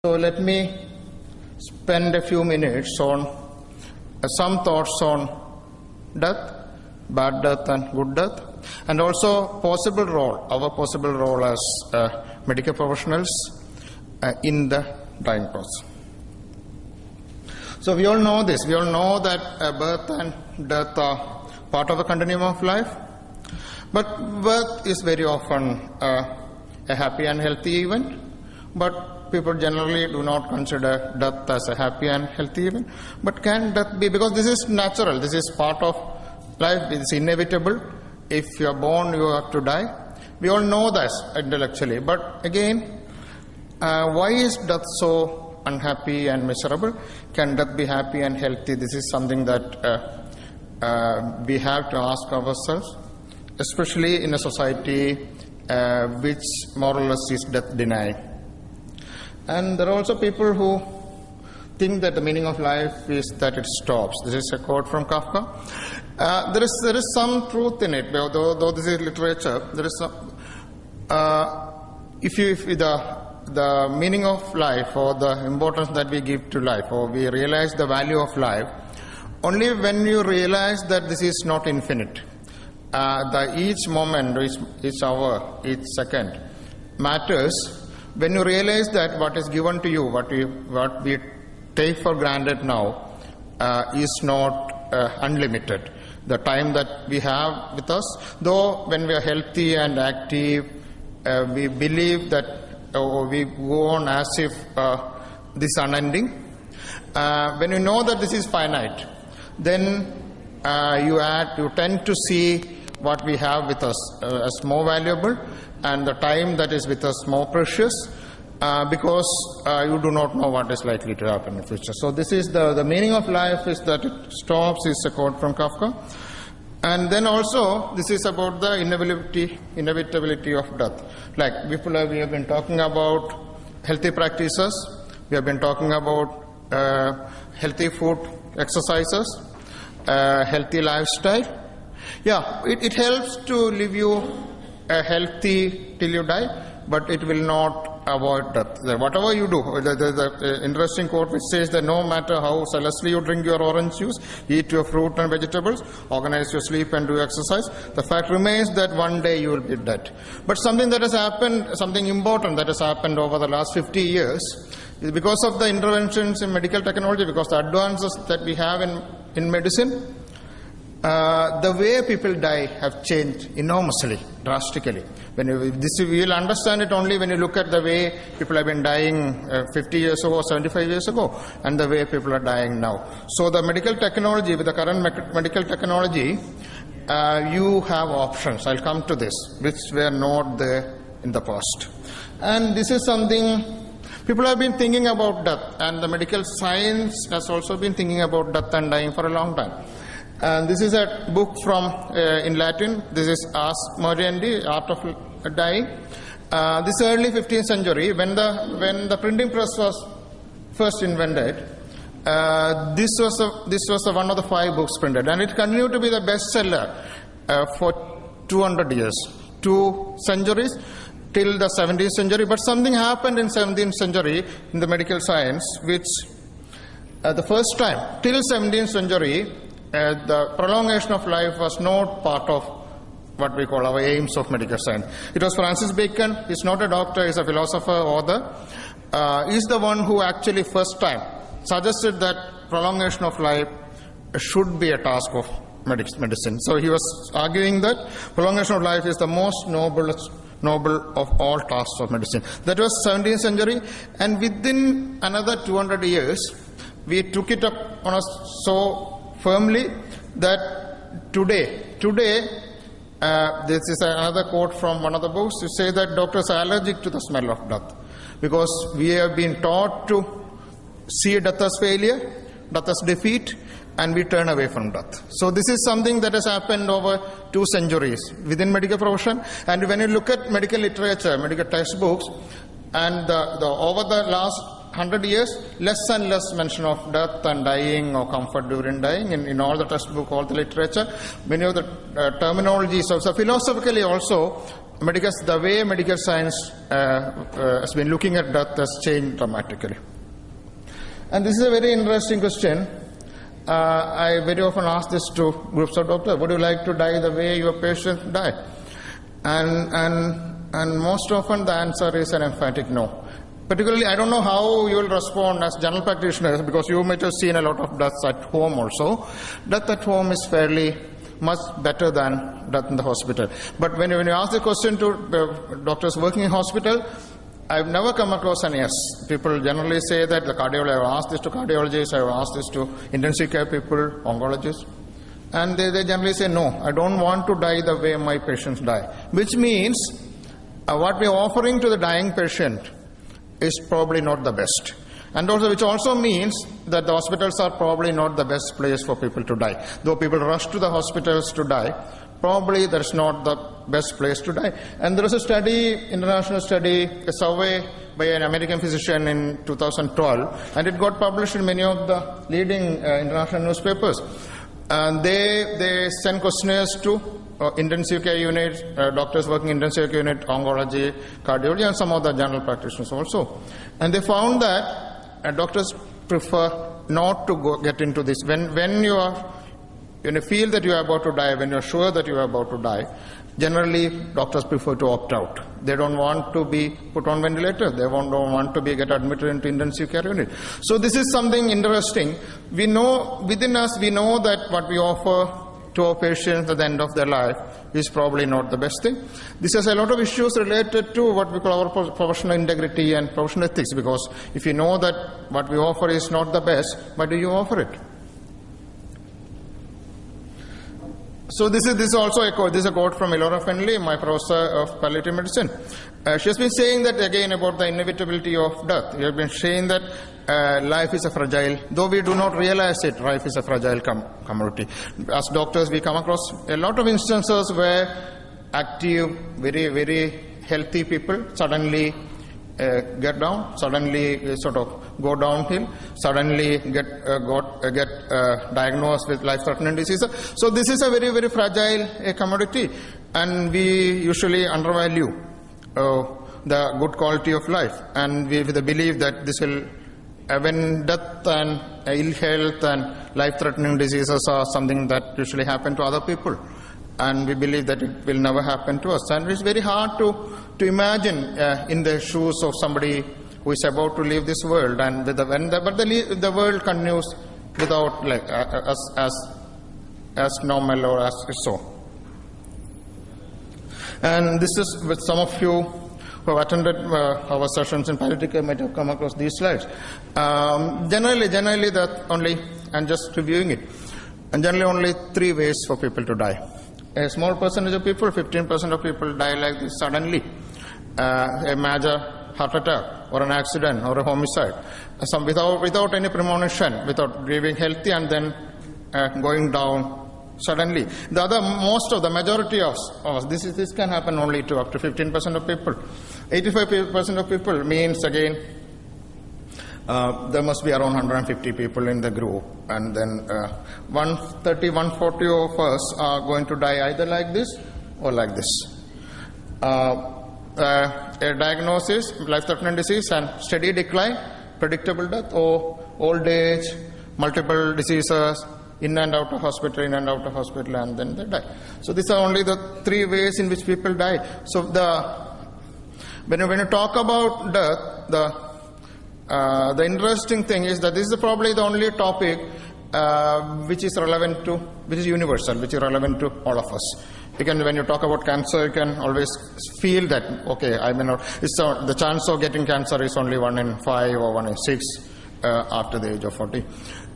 So let me spend a few minutes on some thoughts on death, bad death and good death, and also our possible role as medical professionals in the dying process. So we all know this. We all know that birth and death are part of the continuum of life. But birth is very often a happy and healthy event. But people generally do not consider death as a happy and healthy event. But can death be? Because this is natural. This is part of life. It is inevitable. If you are born, you have to die. We all know this intellectually. But again, why is death so unhappy and miserable? Can death be happy and healthy? This is something that we have to ask ourselves, especially in a society which more or less is death denying. And there are also people who think that the meaning of life is that it stops. This is a quote from Kafka. There is some truth in it, though this is literature. There is some. If the meaning of life or the importance that we give to life, or we realize the value of life, only when you realize that this is not infinite. Each moment, each hour, each second matters. When you realize that what is given to you, what we take for granted now, is not unlimited. The time that we have with us, though when we are healthy and active, we believe that, or we go on as if this is unending. When you know that this is finite, then you tend to see what we have with us as more valuable, and the time that is with us more precious, because you do not know what is likely to happen in the future. So this is the meaning of life is that it stops, is a quote from Kafka. And then also, this is about the inevitability of death. Like we have been talking about healthy practices, we have been talking about healthy food, exercises, healthy lifestyle. Yeah, it helps to live you healthy till you die, but it will not avoid death. Whatever you do, the interesting quote which says that no matter how zealously you drink your orange juice, eat your fruit and vegetables, organize your sleep and do exercise, the fact remains that one day you will be dead. But something that has happened, something important that has happened over the last 50 years, is because of the interventions in medical technology, because the advances that we have in medicine, the way people die have changed enormously, drastically. You will understand it only when you look at the way people have been dying 50 years ago, 75 years ago, and the way people are dying now. So the medical technology, with the current medical technology, you have options. I'll come to this, which were not there in the past. And this is something people have been thinking about death, and the medical science has also been thinking about death and dying for a long time. And this is a book from in Latin. This is Ars Moriendi, Art of Dying. This early 15th century, when the printing press was first invented, this was one of the 5 books printed, and it continued to be the bestseller for 200 years, 2 centuries till the 17th century. But something happened in 17th century in the medical science, which the first time till 17th century. The prolongation of life was not part of what we call our aims of medical science. It was Francis Bacon. He's not a doctor, he's a philosopher, author. He's the one who actually first time suggested that prolongation of life should be a task of medicine. So he was arguing that prolongation of life is the most noble of all tasks of medicine. That was 17th century, and within another 200 years, we took it up on us so firmly that today, this is another quote from one of the books, to say that doctors are allergic to the smell of death, because we have been taught to see death as failure, death as defeat, and we turn away from death. So this is something that has happened over 2 centuries within medical profession. And when you look at medical literature, medical textbooks, and over the last 100 years, less and less mention of death and dying or comfort during dying in all the textbook, all the literature. Many of the terminologies also, philosophically also, the way medical science has been looking at death has changed dramatically. And this is a very interesting question. I very often ask this to groups of doctors: would you like to die the way your patient die? And most often the answer is an emphatic no. Particularly, I don't know how you will respond as general practitioners, because you might have seen a lot of deaths at home also. Death at home is fairly much better than death in the hospital. But when you ask the question to doctors working in hospital, I've never come across an yes. People generally say that the cardiologist, I've asked this to cardiologists, I've asked this to intensive care people, oncologists, and they generally say no, I don't want to die the way my patients die. Which means what we're offering to the dying patient is probably not the best. And also, which also means that the hospitals are probably not the best place for people to die. Though people rush to the hospitals to die, probably that's not the best place to die. And there was a study, international study, a survey by an American physician in 2012, and it got published in many of the leading international newspapers. And they sent questionnaires to intensive care units, doctors working in intensive care unit, oncology, cardiology, and some of the general practitioners also. And they found that doctors prefer not to get into this. When you feel that you are about to die, when you are sure that you are about to die, generally doctors prefer to opt out. They don't want to be put on ventilator. They don't want to get admitted into intensive care unit. So this is something interesting. We know, within us, we know that what we offer to our patients at the end of their life is probably not the best thing. This has a lot of issues related to what we call our professional integrity and professional ethics, because if you know that what we offer is not the best, why do you offer it? So this is also a quote. This is a quote from Elora Fenley, my professor of palliative medicine. She has been saying that again about the inevitability of death. We have been saying that life is a fragile, though we do not realize it, life is a fragile commodity. As doctors, we come across a lot of instances where active, very, very healthy people suddenly get down, suddenly sort of go downhill, suddenly get diagnosed with life-threatening diseases. So this is a very, very fragile commodity, and we usually undervalue the good quality of life, and we with the belief that this will, when death and ill health and life-threatening diseases are something that usually happen to other people, and we believe that it will never happen to us. And it's very hard to imagine in the shoes of somebody who is about to leave this world, and but the world continues without, like, as normal or as so. And this is with some of you who have attended our sessions in palliative care might have come across these slides. Generally that only, and just reviewing it, and generally only 3 ways for people to die. A small percentage of people, 15% of people, die like this suddenly. A major heart attack or an accident or a homicide, some without any premonition, without being healthy, and then going down suddenly. The majority of us, this can happen only to up to 15% of people. 85% of people means, again, there must be around 150 people in the group, and then 130, 140 of us are going to die either like this or like this. A diagnosis, life-threatening disease and steady decline, predictable death, or old age, multiple diseases, in and out of hospital, and then they die. So these are only the 3 ways in which people die. So when you talk about death, the interesting thing is that this is probably the only topic which is relevant to, which is universal, which is relevant to all of us. When you talk about cancer, you can always feel that, okay, I may not, the chance of getting cancer is only 1 in 5 or 1 in 6 after the age of 40.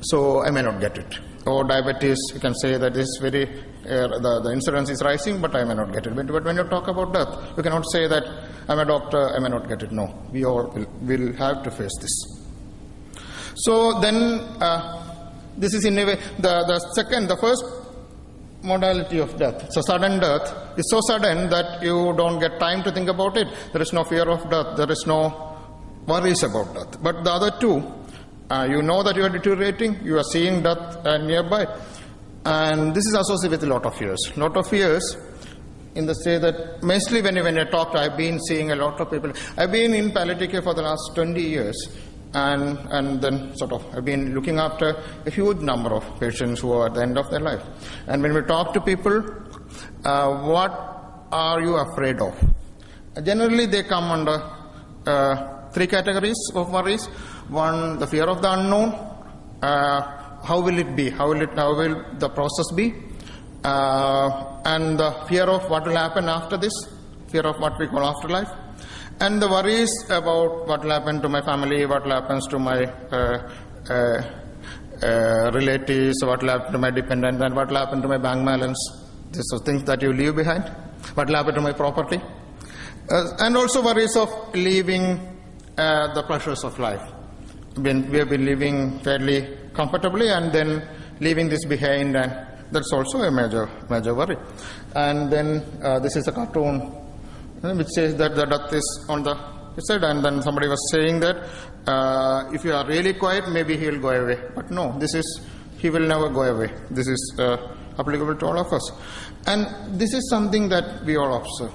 So I may not get it. Or diabetes, you can say that this very, the incidence is rising, but I may not get it. But when you talk about death, you cannot say that I'm a doctor, I may not get it. No, we all will have to face this. So then, this is in a way, the first modality of death. So sudden death is so sudden that you don't get time to think about it. There is no fear of death. There is no worries about death. But the other 2, you know that you are deteriorating. You are seeing death nearby. And this is associated with a lot of fears. in the say that mostly when I talked, I've been seeing a lot of people. I've been in palliative care for the last 20 years, and then sort of I've been looking after a huge number of patients who are at the end of their life. And when we talk to people, what are you afraid of? Generally, they come under 3 categories of worries. One, the fear of the unknown. How will it be? How will the process be? And the fear of what will happen after this, fear of what we call afterlife, and the worries about what will happen to my family, what will happen to my relatives, what will happen to my dependents, and what will happen to my bank balance. These are things that you leave behind. What will happen to my property? And also worries of leaving the pleasures of life. We have been living fairly comfortably and then leaving this behind, and that's also a major worry. And then this is a cartoon which says that the death is on the side, and then somebody was saying that if you are really quiet, maybe he will go away. But no, he will never go away. This is applicable to all of us. And this is something that we all observe.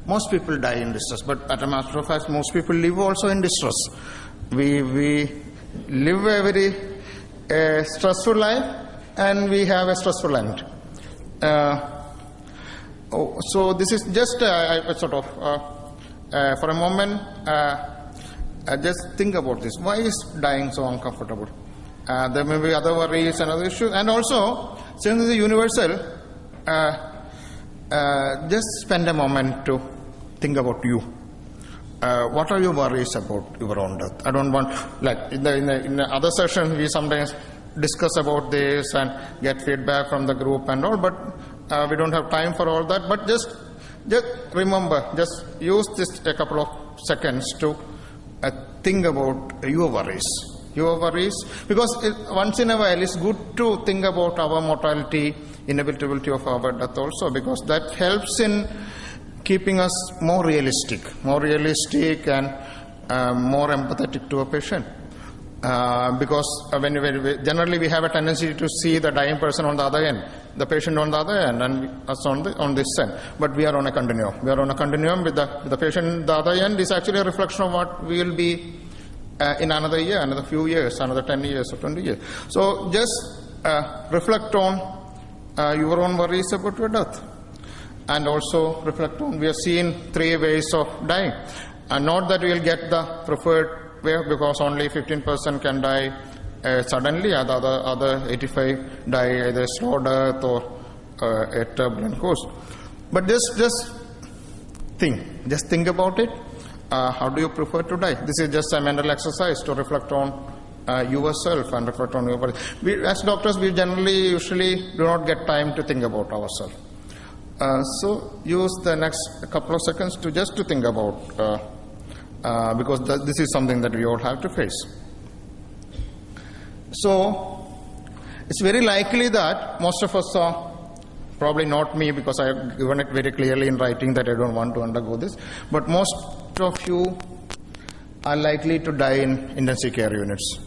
Most people die in distress, but as a matter of fact, most people live also in distress. We live a very stressful life, and we have a stressful end. So this is just sort of, for a moment, just think about this. Why is dying so uncomfortable? There may be other worries and other issues. And also, since it is universal, just spend a moment to think about you. What are your worries about your own death? I don't want, like in the other session, we sometimes discuss about this and get feedback from the group and all, but we don't have time for all that. But just remember, just use this a couple of seconds to think about your worries. Your worries, because once in a while it's good to think about our mortality, inevitability of our death also, because that helps in keeping us more realistic and more empathetic to a patient. Because generally we have a tendency to see the dying person on the other end, the patient on the other end, and us on this end. But we are on a continuum. We are on a continuum with the patient. The other end is actually a reflection of what we will be in another year, another few years, another 10 years or 20 years. So just reflect on your own worries about your death. And also reflect on, we have seen 3 ways of dying. And not that we will get the preferred way, because only 15% can die suddenly, other 85 die either slow death or a turbulent course. But just think about it. How do you prefer to die? This is just a mental exercise to reflect on yourself and reflect on your body. As doctors, we usually do not get time to think about ourselves. So use the next couple of seconds to think about, because this is something that we all have to face. So it's very likely that most of us are, probably not me, because I have given it very clearly in writing that I don't want to undergo this, but most of you are likely to die in intensive care units.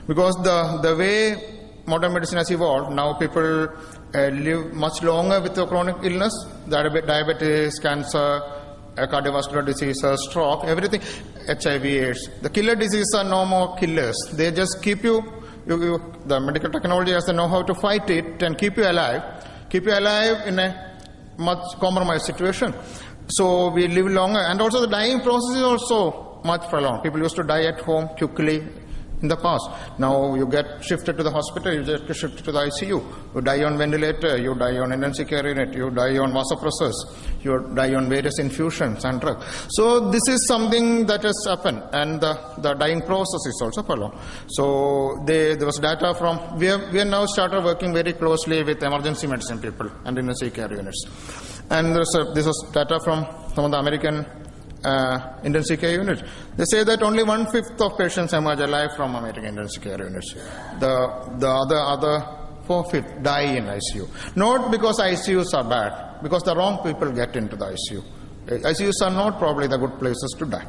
Because the way modern medicine has evolved, now people live much longer with a chronic illness, diabetes, cancer, cardiovascular diseases, stroke, everything, HIV, AIDS. The killer diseases are no more killers. They just keep you, the medical technology has the know-how to fight it and keep you alive in a much compromised situation. So we live longer. And also the dying process is also much prolonged. People used to die at home quickly in the past. Now you get shifted to the hospital, you get shifted to the ICU. You die on ventilator, you die on intensive care unit, you die on vasopressors, you die on various infusions and drugs. So this is something that has happened, and the dying process is also prolonged. So there was data from, we have now started working very closely with emergency medicine people and intensive care units. And this was data from some of the American intensive care units. They say that only 1/5 of patients emerge alive from American intensive care units. The other 4/5 die in ICU. Not because ICUs are bad, because the wrong people get into the ICU. ICUs are not probably the good places to die.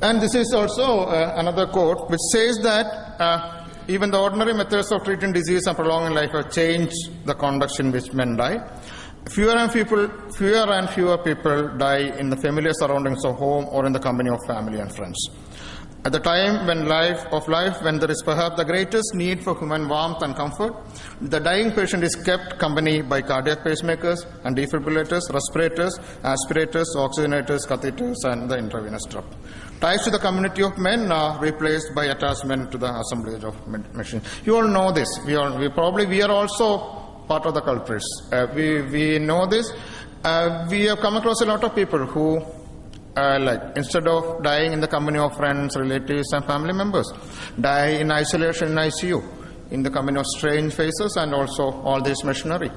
And this is also another quote which says that even the ordinary methods of treating disease and prolonging life have changed the conduct in which men die. Fewer and fewer people die in the familiar surroundings of home or in the company of family and friends. At the time when when there is perhaps the greatest need for human warmth and comfort, the dying patient is kept company by cardiac pacemakers and defibrillators, respirators, aspirators, oxygenators, catheters, and the intravenous drop. Ties to the community of men are replaced by attachment to the assemblage of machines. You all know this. We are also part of the culprits. We know this. We have come across a lot of people who, instead of dying in the company of friends, relatives, and family members, die in isolation in ICU, in the company of strange faces and also all this machinery.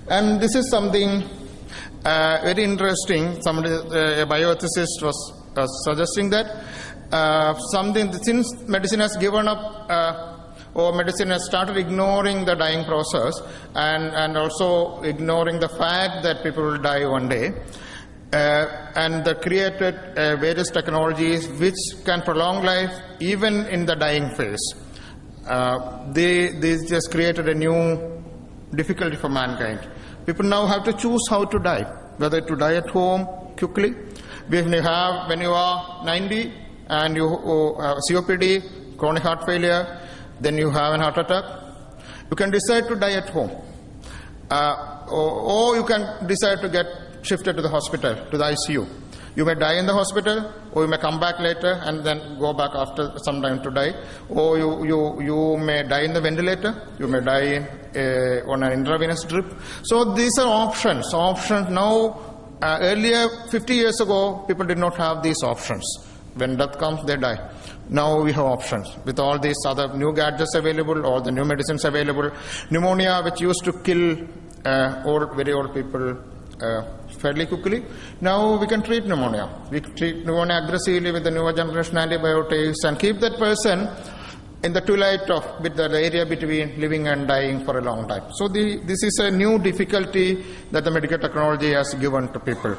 And this is something very interesting. A bioethicist was suggesting that since medicine has given up or medicine has started ignoring the dying process and also ignoring the fact that people will die one day, and they created various technologies which can prolong life even in the dying phase. They just created a new difficulty for mankind. People now have to choose how to die, whether to die at home quickly. When you are 90 and you have COPD, chronic heart failure, then you have an heart attack, you can decide to die at home. Or you can decide to get shifted to the hospital, to the ICU. You may die in the hospital, or you may come back later and then go back after some time to die. Or you may die in the ventilator, you may die on an intravenous drip. So these are options. Now, earlier, 50 years ago, people did not have these options. When death comes, they die. Now we have options. With all these other new gadgets available, all the new medicines available, pneumonia, which used to kill very old people fairly quickly, now we can treat pneumonia. We treat pneumonia aggressively with the newer generation antibiotics and keep that person in the twilight with the area between living and dying for a long time. So this is a new difficulty that the medical technology has given to people,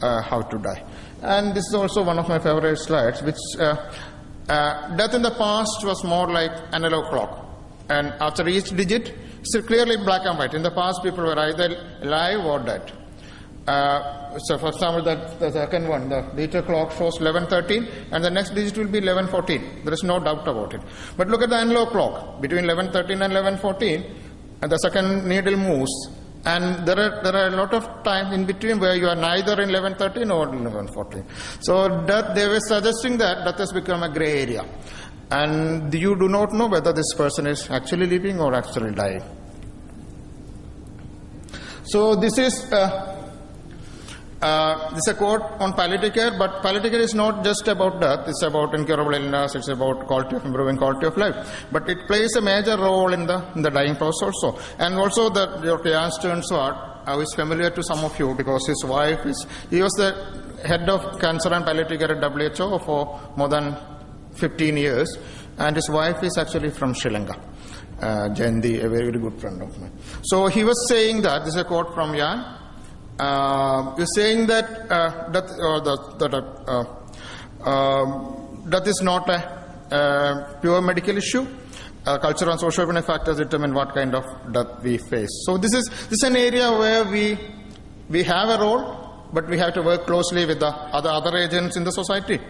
how to die. And this is also one of my favorite slides, which death in the past was more like analog clock. And after each digit, it's clearly black and white. In the past, people were either alive or dead. So, for example, the second one, the digital clock shows 11:13, and the next digit will be 11:14. There is no doubt about it. But look at the analog clock. Between 11:13 and 11:14, and the second needle moves. And there are a lot of time in between where you are neither in 11:13 or 11:14. So they were suggesting that death has become a gray area. And you do not know whether this person is actually living or actually dying. So this is a quote on palliative care, but palliative care is not just about death. It's about incurable illness. It's about improving quality of life. But it plays a major role in the dying process also. And also Dr. Jan Sternstad is familiar to some of you because his wife he was the head of cancer and palliative care at WHO for more than 15 years. And his wife is actually from Sri Lanka. Jayanti, a very, very good friend of mine. So he was saying that, this is a quote from Jan, you're saying that death is not a pure medical issue. Cultural and socio-economic factors determine what kind of death we face. So this is an area where we have a role, but we have to work closely with the other agents in the society.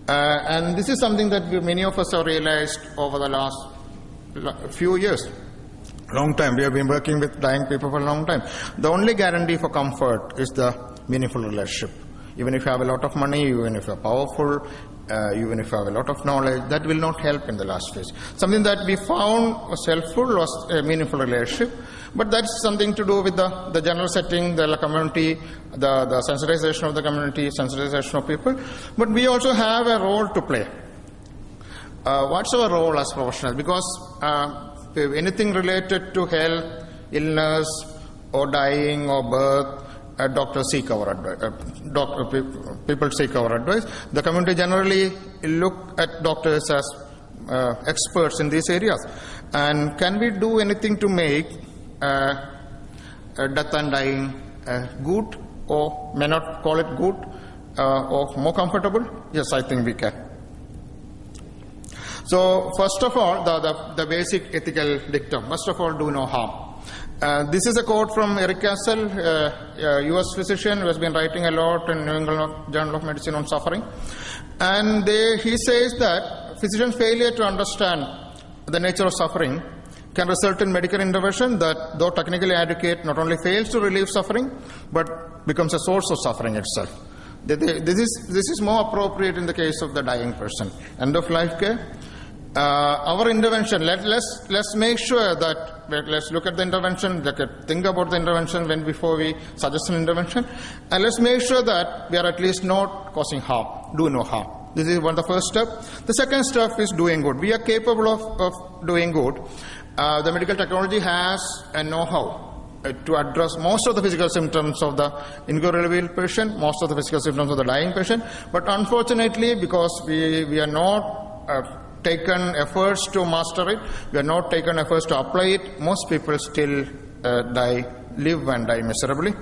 And this is something that many of us have realized over the last few years. Long time. We have been working with dying people for a long time. The only guarantee for comfort is the meaningful relationship. Even if you have a lot of money, even if you are powerful, even if you have a lot of knowledge, that will not help in the last phase. Something that we found was helpful was a meaningful relationship, but that's something to do with the general setting, the community, the sensitization of the community, sensitization of people. But we also have a role to play. What's our role as professionals? Because anything related to health, illness, or dying, or birth, doctors seek our advice. People seek our advice. The community generally look at doctors as experts in these areas. And can we do anything to make death and dying good, or may not call it good, or more comfortable? Yes, I think we can. So first of all, the basic ethical dictum, first of all, do no harm. This is a quote from Eric Castle, a US physician who has been writing a lot in New England Journal of Medicine on suffering. And he says that physicians' failure to understand the nature of suffering can result in medical intervention that, though technically adequate, not only fails to relieve suffering, but becomes a source of suffering itself. This is more appropriate in the case of the dying person. End of life care. Our intervention, let's make sure that, let's look at the intervention, think about the intervention before we suggest an intervention, and let's make sure that we are at least not causing harm, do no harm. This is the first step. The second step is doing good. We are capable of doing good. The medical technology has a know-how to address most of the physical symptoms of the incurable patient, most of the physical symptoms of the dying patient, but unfortunately, because we are not taken efforts to master it, we have not taken efforts to apply it, most people still live and die miserably.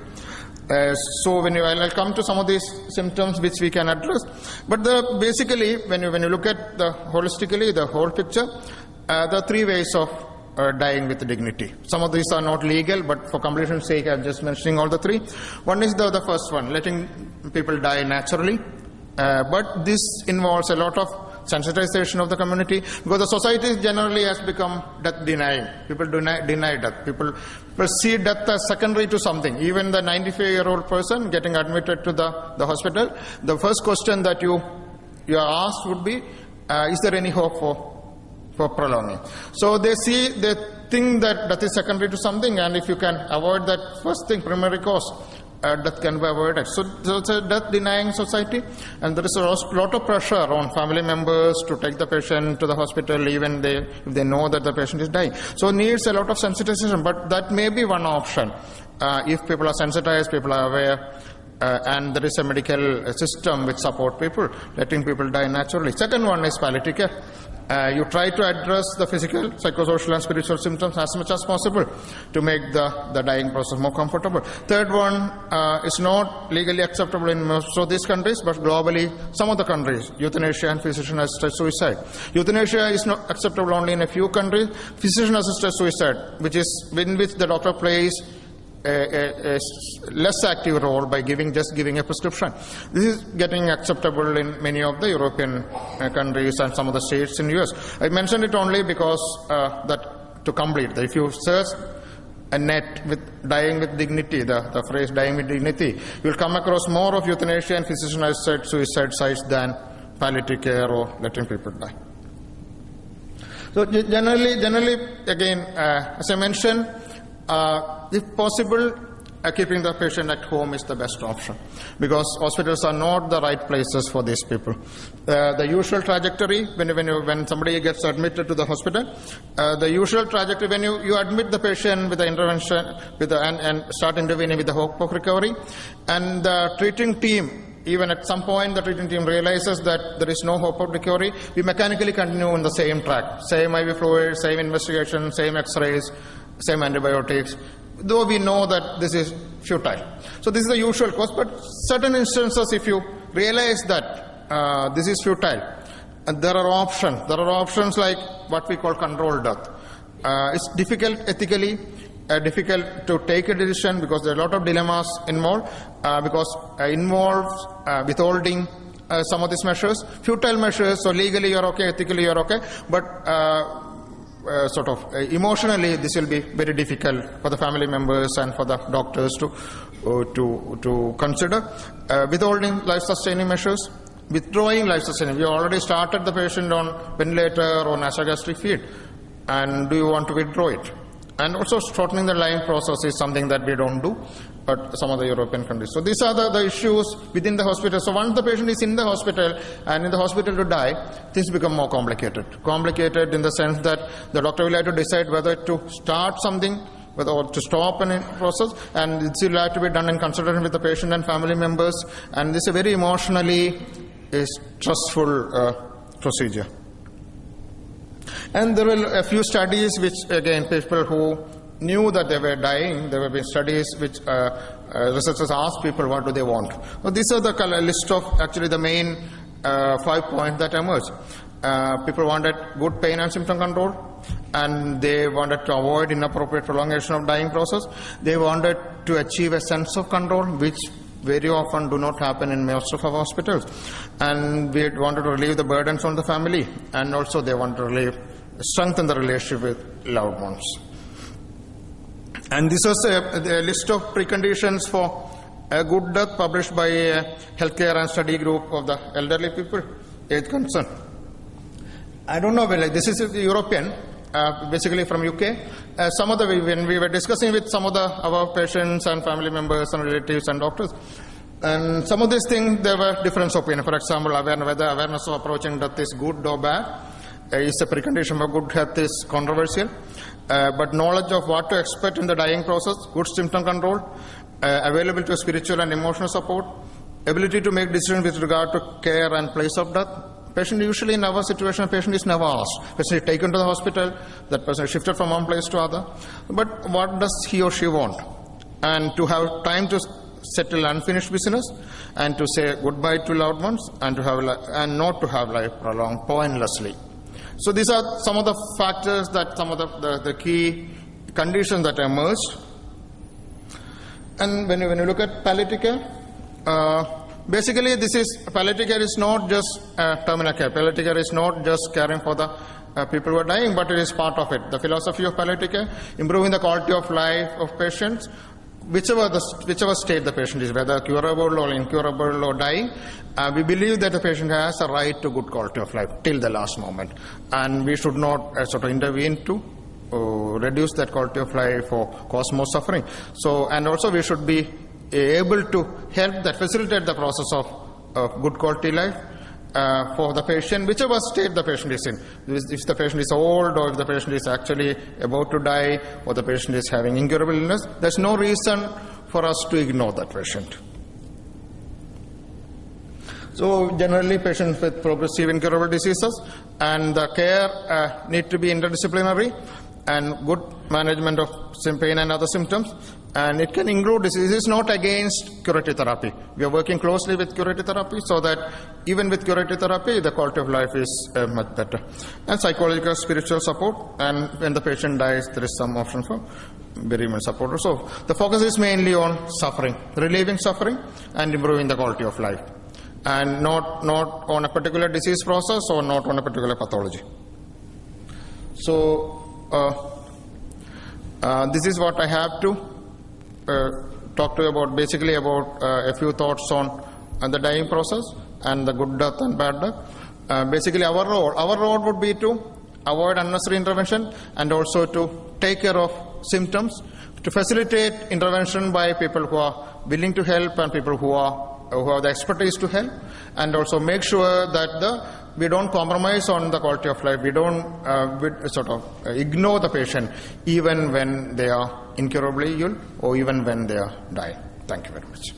So I'll come to some of these symptoms which we can address. But basically, when you look at holistically, the whole picture, there are three ways of dying with dignity. Some of these are not legal, but for completion's sake, I'm just mentioning all the three. One is the first one, letting people die naturally. But this involves a lot of sensitization of the community, because the society generally has become death denying. People deny death. People see death as secondary to something. Even the 95-year-old person getting admitted to the hospital, the first question that you are asked would be, is there any hope for prolonging? So they think that death is secondary to something, and if you can avoid that first thing, primary cause, death can be avoided. So it's a death-denying society, and there is a lot of pressure on family members to take the patient to the hospital, even if they know that the patient is dying. So it needs a lot of sensitization, but that may be one option. If people are sensitized, people are aware, and there is a medical system which supports people, letting people die naturally. Second one is palliative care. You try to address the physical, psychosocial, and spiritual symptoms as much as possible to make the dying process more comfortable. Third one is not legally acceptable in most of these countries, but globally, some of the countries, euthanasia and physician-assisted suicide. Euthanasia is not acceptable only in a few countries. Physician-assisted suicide, in which the doctor plays a less active role by just giving a prescription. This is getting acceptable in many of the European countries and some of the states in the US. I mentioned it only because that to complete, if you search a net with dying with dignity, the phrase dying with dignity, you'll come across more of euthanasia and physician-assisted suicide sites than palliative care or letting people die. So generally, again, as I mentioned, if possible, keeping the patient at home is the best option, because hospitals are not the right places for these people. The usual trajectory, when somebody gets admitted to the hospital, the usual trajectory, when you admit the patient with the intervention and start intervening with the hope of recovery, and the treating team, even at some point the treating team realizes that there is no hope of recovery, we mechanically continue on the same track. Same IV fluid, same investigation, same x-rays, same antibiotics, though we know that this is futile. So this is the usual course, but certain instances, if you realize that this is futile, there are options. There are options like what we call controlled death. It's difficult ethically, difficult to take a decision because there are a lot of dilemmas involved, because involves withholding some of these measures, futile measures. So legally you're okay, ethically you're okay, but emotionally this will be very difficult for the family members and for the doctors to consider. Withholding life-sustaining measures, withdrawing life-sustaining. We already started the patient on ventilator or nasogastric feed, and do you want to withdraw it? And also shortening the lying process is something that we don't do, but some of the European countries. So these are the issues within the hospital. So once the patient is in the hospital and in the hospital to die, things become more complicated. Complicated in the sense that the doctor will have to decide whether to start something or to stop a process, and it will have to be done in consultation with the patient and family members, and this is a very emotionally stressful procedure. And there were a few studies which, again, people who knew that they were dying, there have been studies which researchers asked people what do they want. Well, these are the list of actually the main 5 points that emerge. People wanted good pain and symptom control, and they wanted to avoid inappropriate prolongation of dying process. They wanted to achieve a sense of control, which very often do not happen in most of our hospitals. And we wanted to relieve the burdens on the family, and also they want to strengthen the relationship with loved ones. And this was a list of preconditions for a good death published by a healthcare and study group of the elderly people, age concern. I don't know, this is European, basically from UK. Some of when we were discussing with some of our patients and family members and relatives and doctors, and some of these things, there were different opinions. For example, whether awareness of approaching death is good or bad is a precondition for good health is controversial. But knowledge of what to expect in the dying process, good symptom control, available to spiritual and emotional support, ability to make decisions with regard to care and place of death. Patient usually in our situation, patient is never asked. Patient is taken to the hospital, that person is shifted from one place to other. But what does he or she want? And to have time to settle unfinished business, and to say goodbye to loved ones, and to have and not to have life prolonged pointlessly. So these are some of the factors that some of the key conditions that emerged. And when you look at palliative care, basically, palliative care is not just terminal care. Palliative care is not just caring for the people who are dying, but it is part of it. The philosophy of palliative care, improving the quality of life of patients, whichever state the patient is, whether curable or incurable or dying. We believe that the patient has a right to good quality of life till the last moment, and we should not intervene to reduce that quality of life or cause more suffering. So, and also we should be able to help that facilitate the process of good quality life for the patient, whichever state the patient is in. If the patient is old, or if the patient is actually about to die, or the patient is having incurable illness, there's no reason for us to ignore that patient. So generally patients with progressive incurable diseases, and the care need to be interdisciplinary, and good management of pain and other symptoms. And it can include, this is not against curative therapy. We are working closely with curative therapy, so that even with curative therapy, the quality of life is much better. And psychological, spiritual support, and when the patient dies, there is some option for bereavement support. So the focus is mainly on suffering, relieving suffering, and improving the quality of life, and not on a particular disease process or not on a particular pathology. So this is what I have to talk to you about, basically about a few thoughts on the dying process and the good death and bad death. Basically our role would be to avoid unnecessary intervention, and also to take care of symptoms, to facilitate intervention by people who are willing to help and people who have the expertise to help, and also make sure that we don't compromise on the quality of life. We don't ignore the patient even when they are incurably ill, or even when they are dying. Thank you very much.